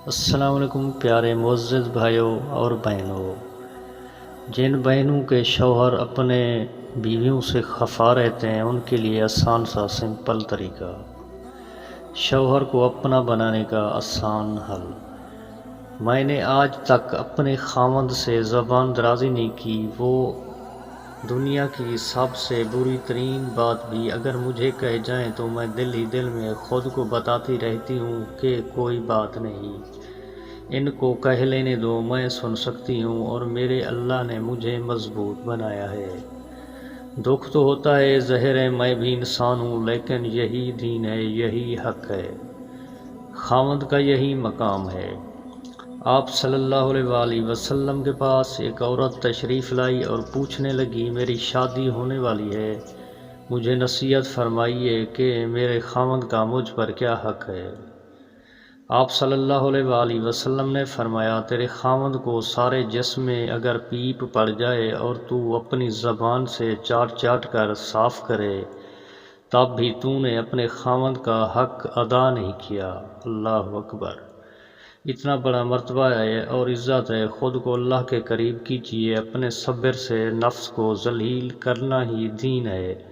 السلام علیکم پیارے معزز بھائیوں اور بہنوں۔ جن بہنوں کے شوہر اپنے بیویوں سے خفا رہتے ہیں ان کے لیے آسان سا سمپل طریقہ، شوہر کو اپنا بنانے کا آسان حل۔ میں نے آج تک اپنے خاوند سے زبان درازی نہیں کی، وہ دنیا کی سب سے بری ترین بات بھی اگر مجھے کہہ جائیں تو میں دل ہی دل میں خود کو بتاتی رہتی ہوں کہ کوئی بات نہیں، ان کو کہہ لینے دو، میں سن سکتی ہوں اور میرے اللہ نے مجھے مضبوط بنایا ہے۔ دکھ تو ہوتا ہے، ظاہر ہے میں بھی انسان ہوں، لیکن یہی دین ہے، یہی حق ہے، خاوند کا یہی مقام ہے۔ آپ صلی اللہ علیہ وآلہ وسلم کے پاس ایک عورت تشریف لائی اور پوچھنے لگی، میری شادی ہونے والی ہے، مجھے نصیحت فرمائیے کہ میرے خاوند کا مجھ پر کیا حق ہے۔ آپ صلی اللہ علیہ وآلہ وسلم نے فرمایا، تیرے خاوند کو سارے جسم میں اگر پیپ پڑ جائے اور تو اپنی زبان سے چاٹ چاٹ کر صاف کرے تب بھی تو نے اپنے خاوند کا حق ادا نہیں کیا۔ اللہ اکبر! اتنا بڑا مرتبہ ہے اور عزت ہے، خود کو اللہ کے قریب کیجیے، اپنے صبر سے نفس کو ذلیل کرنا ہی دین ہے۔